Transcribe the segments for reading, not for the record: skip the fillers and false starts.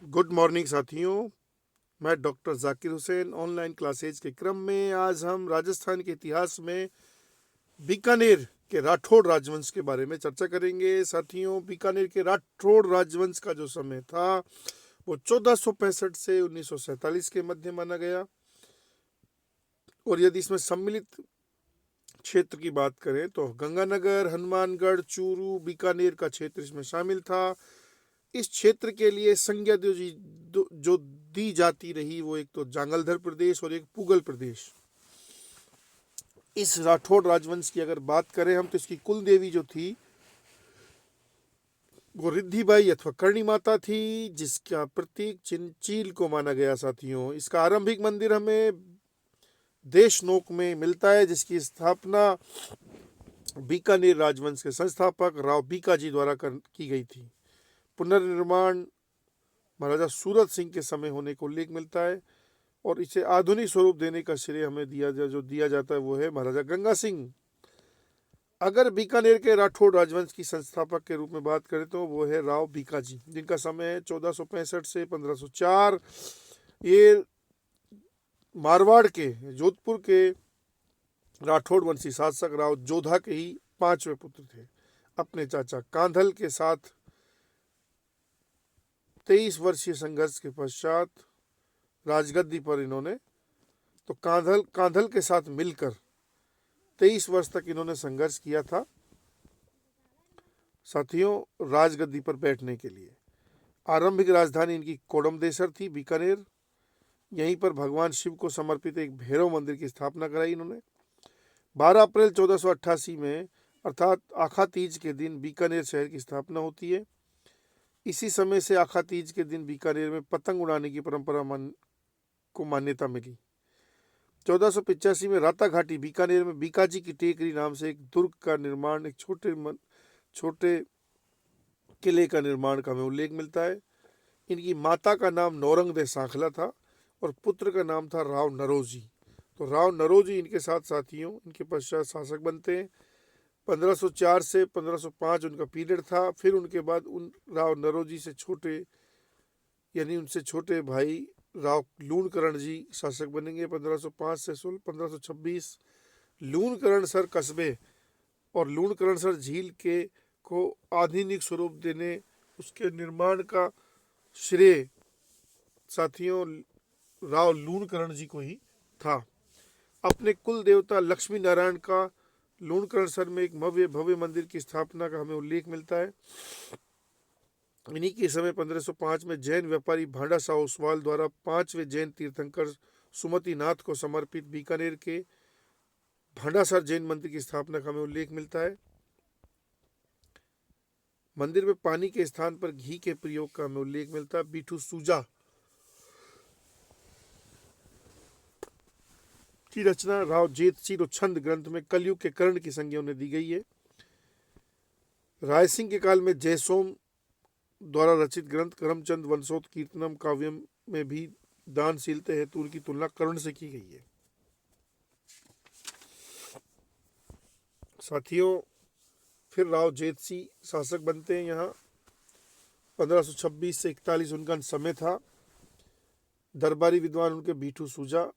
Good morning साथियों। मैं doctor Zakir Hussain online classes के क्रम में आज हम राजस्थान के इतिहास में बीकानेर के राठौड़ राजवंश के बारे में चर्चा करेंगे। साथियों, बीकानेर के राठौड़ राजवंश का जो समय था वो 1465 से 1947 के मध्य माना गया। और यदि इसमें सम्मिलित क्षेत्र की बात करें तो गंगानगर, हनुमानगढ़, चूरू, बीकानेर का क्षेत्र इसमें शामिल था। इस क्षेत्र के लिए संज्ञा जो दी जाती रही वो एक तो जांगलधर प्रदेश और एक पुगल प्रदेश। इस राठौड़ राजवंश की अगर बात करें हम तो इसकी कुल देवी जो थी वो रिद्धिबाई अथवा करणी माता थी, जिसका प्रतीक चील को माना गया। साथियों, इसका आरंभिक मंदिर हमें देशनोक में मिलता है, जिसकी स्थापना बीकानेर राजवंश के संस्थापक राव बीकाजी द्वारा की गई थी। पुनर्निर्माण महाराजा सूरत सिंह के समय होने को उल्लेख मिलता है और इसे आधुनिक स्वरूप देने का श्रेय हमें दिया जाता है वो है महाराजा गंगा सिंह। अगर बीकानेर के राठौड़ राजवंश की संस्थापक के रूप में बात करें तो वो है राव बीकाजी, जिनका समय है 1465 से 1504। ये मारवाड़ के जोधपुर के राठौड़ वंशी शासक राव जोधा के ही पांचवें पुत्र थे। अपने चाचा कांधल के साथ 23 वर्षीय संघर्ष के पश्चात राजगद्दी पर इन्होंने तो कांधल के साथ मिलकर 23 वर्ष तक इन्होंने संघर्ष किया था साथियों, राजगद्दी पर बैठने के लिए। आरंभिक राजधानी इनकी कोडमदेसर थी, बीकानेर। यहीं पर भगवान शिव को समर्पित एक भैरव मंदिर की स्थापना कराई इन्होंने। 12 अप्रैल 1488 में अर्थात आखा तीज के दिन बीकानेर शहर की स्थापना होती है। इसी समय से आखा तीज के दिन बीकानेर में पतंग उड़ाने की परंपरा को मान्यता मिली। 1485 में राता घाटी बीकानेर में बीकाजी की टेकरी नाम से एक दुर्ग का निर्माण, एक छोटे किले का निर्माण का हमें उल्लेख मिलता है। इनकी माता का नाम नौरंग दे सांखला था और पुत्र का नाम था राव नरोजी। तो राव नरोजी इनके साथ साथियों इनके पश्चात शासक बनते हैं। 1504 से 1505 उनका पीरियड था। फिर उनके बाद उन राव नरोजी से छोटे यानी उनसे छोटे भाई राव लूणकरण जी शासक बनेंगे 1505 से 1526। लूणकरणसर कस्बे और लूणकरणसर झील के को आधुनिक स्वरूप देने उसके निर्माण का श्रेय साथियों राव लूणकरण जी को ही था। अपने कुल देवता लक्ष्मी नारायण का लूणकरणसर में एक भव्य मंदिर की स्थापना का हमें उल्लेख मिलता है। इन्हीं के समय 1505 में जैन व्यापारी भांडा साहू ओसवाल द्वारा 5वें जैन तीर्थंकर सुमतिनाथ को समर्पित बीकानेर के भांडासर जैन मंदिर की स्थापना का हमें उल्लेख मिलता है। मंदिर में पानी के स्थान पर घी के प्रयोग का हमें उल्लेख मिलता है। बीठू सूजा की रचना राव जेतसी छंद ग्रंथ में कलयुग के कर्ण की संज्ञा उन्हें दी गई है। रायसिंह के काल में जयसोम द्वारा रचित ग्रंथ करमचंद वंशोत कीर्तनम काव्यम में भी दानशीलता हेतु उनकी तुलना कर्ण से की गई है। साथियों, फिर राव जेतसी शासक बनते हैं। यहाँ 1526 से 41 उनका समय था। दरबारी विद्वान उनके बीठू सूजा,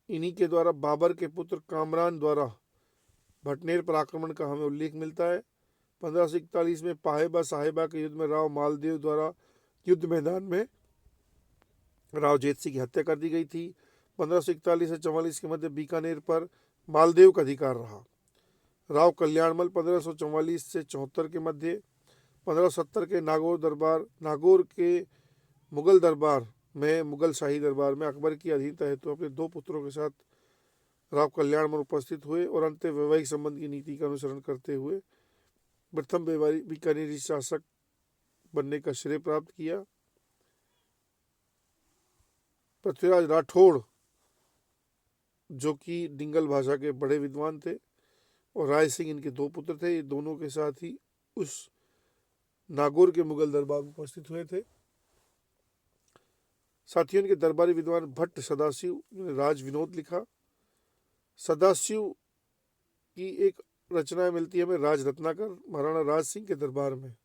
इन्हीं के द्वारा बाबर के पुत्र कामरान द्वारा भटनेर पर आक्रमण का हमें उल्लेख मिलता है। 1541 में पाहेबा साहेबा के युद्ध में राव मालदेव द्वारा युद्ध मैदान में राव जेतसी की हत्या कर दी गई थी। 1541 से 44 के मध्य बीकानेर पर मालदेव का अधिकार रहा। राव कल्याणमल 1544 से 74 के मध्य 1570 के नागौर के मुगल दरबार में मुगल शाही दरबार में अकबर की अधीनता हेतु अपने 2 पुत्रों के साथ राव कल्याणमल उपस्थित हुए और अंत वैवाहिक संबंध की नीति का अनुसरण करते हुए प्रथम बीकानेरी शासक बनने का श्रेय प्राप्त किया। पृथ्वीराज राठौड़ जो कि डिंगल भाषा के बड़े विद्वान थे और राय सिंह इनके 2 पुत्र थे, ये दोनों के साथ ही उस नागौर के मुगल दरबार में उपस्थित हुए थे। साथियों, इनके दरबारी विद्वान भट्ट सदाशिव ने राज विनोद लिखा। सदाशिव की एक रचना मिलती है हमें राज रत्नाकर महाराणा राज सिंह के दरबार में।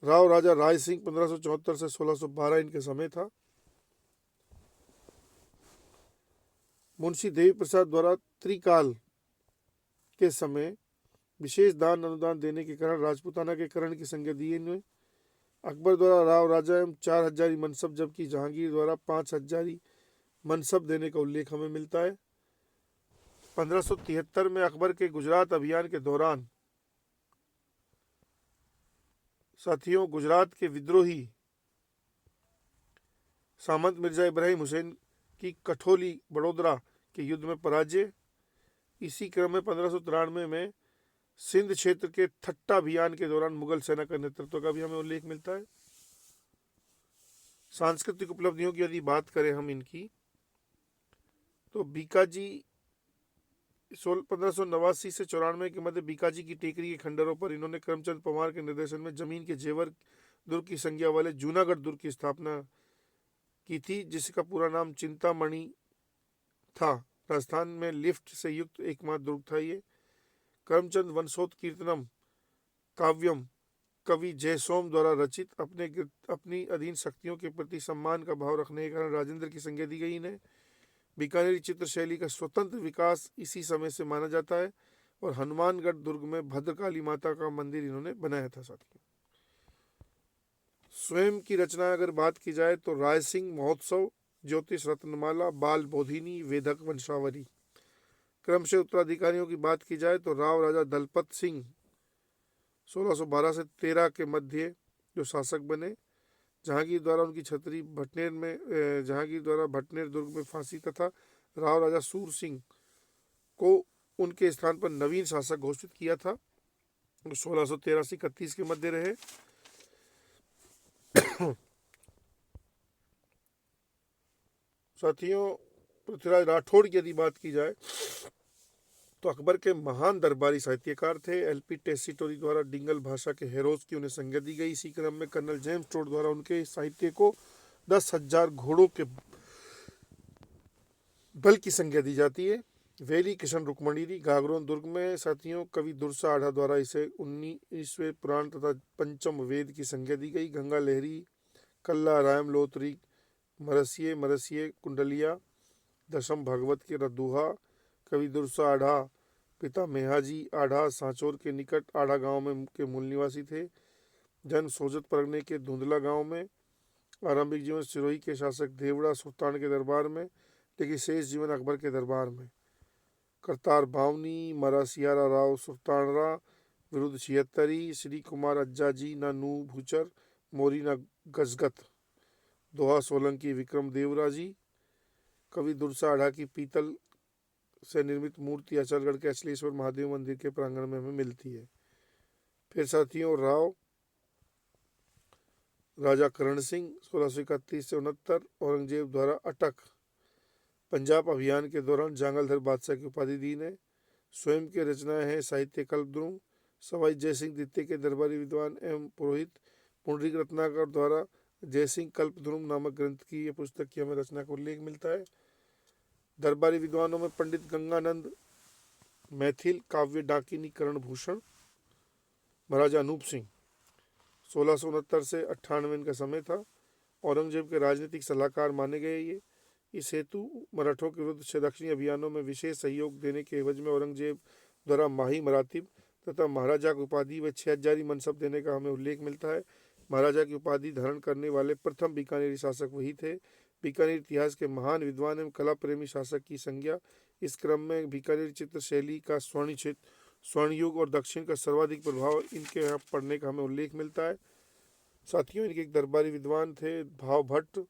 राव राजा राय सिंह 1574 से 1612 इनके समय था। मुंशी देवी प्रसाद द्वारा त्रिकाल के समय विशेष दान अनुदान देने के कारण राजपूताना के करण की संज्ञा दी इन्हें। अकबर द्वारा राव राजा एवं 4000 मनसब, जबकि जहांगीर द्वारा 5000 मनसब देने का उल्लेख हमें मिलता है। 1573 में अकबर के गुजरात अभियान के दौरान साथियों गुजरात के विद्रोही सामंत मिर्जा इब्राहिम हुसैन की कठोली बड़ोदरा के युद्ध में पराजय। इसी क्रम में 1593 में सिंध क्षेत्र के थट्टा अभियान के दौरान मुगल सेना का नेतृत्व का भी हमें उल्लेख मिलता है। सांस्कृतिक उपलब्धियों की यदि बात करें हम इनकी, तो बीकाजी 1589 से 94 के मध्य बीकाजी की टेकरी के खंडरों पर इन्होंने करमचंद पवार के निर्देशन में जमीन के जेवर दुर्ग की संज्ञा वाले जूनागढ़ दुर्ग की स्थापना की थी, जिसका पूरा नाम चिंतामणि था। राजस्थान में लिफ्ट से युक्त एकमात्र दुर्ग था ये। करमचंद वंशोत्कीर्तनम काव्यम कवि जयसोम द्वारा रचित अपनी अधीन शक्तियों के प्रति सम्मान का भाव रखने के कारण राजेंद्र की संज्ञा दी गई इन्हें। बीकानेरी चित्र शैली का स्वतंत्र विकास इसी समय से माना जाता है और हनुमानगढ़ दुर्ग में भद्रकाली माता का मंदिर इन्होंने बनाया था। साथियों स्वयं की रचना अगर बात की जाए तो राय सिंह महोत्सव, ज्योतिष रत्नमाला, बाल बोधिनी, वेदक वंशावली। क्रमशः उत्तराधिकारियों की बात की जाए तो राव राजा दलपत सिंह 1612 से 13 के मध्य जो शासक बने। जहांगीर द्वारा उनकी छतरी जहांगीर द्वारा भटनेर दुर्ग में फांसी तथा राव राजा सूर सिंह को उनके स्थान पर नवीन शासक घोषित किया था। 1613 से 31 के मध्य रहे। साथियों पृथ्वीराज राठौड़ की यदि बात की जाए तो अकबर के महान दरबारी साहित्यकार थे। एलपी टेसीटोरी द्वारा डिंगल भाषा के हेरोज की उन्हें संज्ञा दी गई। इसी क्रम में कर्नल जेम्स टोड द्वारा उनके साहित्य को 10,000 घोड़ों के बल की संज्ञा दी जाती है। वेली किशन रुक्मणीरी गागरोन दुर्ग में साथियों कवि दुर्सा आढ़ा द्वारा इसे 19वें पुराण तथा पंचम वेद की संज्ञा दी गई। गंगा लहरी, कल्ला रायम लोतरी, मरसिये कुंडलिया, दशम भागवत के रदुहा, कवि दुर्सा आढ़ा पिता मेहाजी आढ़ा सांचौर के निकट आढ़ा गांव में के मूल निवासी थे। जन्म सोजत परगने के धुंधला गांव में। आरंभिक जीवन सिरोही के शासक देवड़ा सुल्तान के दरबार में, लेकिन शेष जीवन अकबर के दरबार में। करतार बावनी, मरासियारा राव सुल्तानरा विरुद्ध 76, श्री कुमार अज्जाजी न नू भूचर, मोरी न गजगत, दोहा सोलंकी विक्रम देवराजी। कवि दुर्सा आढ़ा की पीतल से निर्मित मूर्ति अचलगढ़ के अचलेश्वर महादेव मंदिर के प्रांगण में हमें मिलती है। फिर साथियों राव राजा करण सिंह 1631 से 69 औरंगजेब द्वारा अटक पंजाब अभियान के दौरान जांगलधर बादशाह की उपाधि दी ने। स्वयं की रचनाएं हैं साहित्य कल्पद्रुम, सवाई जयसिंह द्वितीय के दरबारी विद्वान एवं पुरोहित पुंडरीक रत्नाकर द्वारा जयसिंह कल्पद्रुम नामक ग्रंथ की यह पुस्तक की हमें रचना का उल्लेख मिलता है। दरबारी विद्वानों में पंडित गंगानंद मैथिल काव्य डाकिनी करण भूषण, महाराजा अनूप सिंह 1669 से 98 इनका समय था। औरंगजेब के राजनीतिक सलाहकार माने गए ये। इस हेतु मराठों के विरुद्ध दक्षिणी अभियानों में विशेष सहयोग देने के एवज में औरंगजेब द्वारा माही मरातिब तथा महाराजा की उपाधि व 6000 मनसब देने का हमें उल्लेख मिलता है। महाराजा की उपाधि धारण करने वाले प्रथम बीकानेरी शासक वही थे। बीकानेर इतिहास के महान विद्वान एवं कला प्रेमी शासक की संज्ञा। इस क्रम में बीकानेर चित्र शैली का स्वर्ण युग और दक्षिण का सर्वाधिक प्रभाव इनके यहाँ पढ़ने का हमें उल्लेख मिलता है। साथियों इनके एक दरबारी विद्वान थे भाव भट्ट,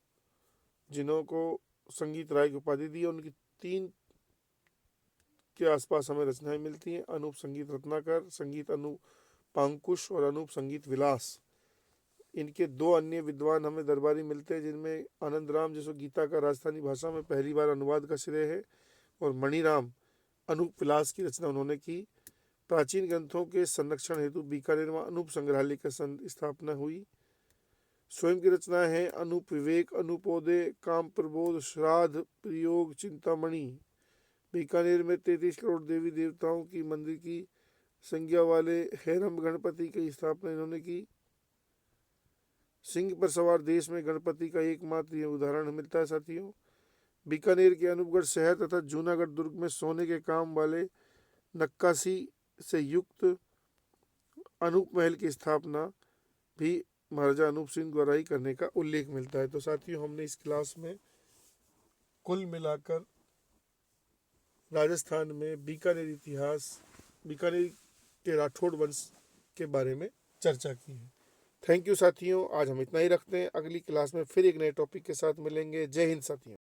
जिन्होंने संगीत राय की उपाधि दी। उनकी 3 के आसपास हमें रचनाएं मिलती हैं। अनूप संगीत रत्नाकर, संगीत अनूप पांकुश और अनूप संगीत विलास। इनके 2 अन्य विद्वान हमें दरबारी मिलते हैं, जिनमें आनंद राम जिसको गीता का राजस्थानी भाषा में पहली बार अनुवाद का श्रेय है, और मणिराम अनूप विलास की रचना उन्होंने की। प्राचीन ग्रंथों के संरक्षण हेतु बीकानेर में अनूप संग्रहालय की स्थापना हुई। स्वयं की रचनाएं हैं अनूप विवेक, अनूपोदय, काम प्रबोध, श्राद्ध, प्रयोग, चिंतामणि। बीकानेर में 33 करोड़ देवी देवताओं की मंदिर की संज्ञा वाले हैरम गणपति की स्थापना इन्होंने की। सिंह पर सवार देश में गणपति का एकमात्र ये उदाहरण मिलता है साथियों। बीकानेर के अनूपगढ़ शहर तथा जूनागढ़ दुर्ग में सोने के काम वाले नक्काशी से युक्त अनूप महल की स्थापना भी महाराजा अनूप सिंह द्वारा ही करने का उल्लेख मिलता है। तो साथियों, हमने इस क्लास में कुल मिलाकर राजस्थान में बीकानेर इतिहास, बीकानेर के राठौड़ वंश के बारे में चर्चा की है। थैंक यू साथियों, आज हम इतना ही रखते हैं। अगली क्लास में फिर एक नए टॉपिक के साथ मिलेंगे। जय हिंद साथियों।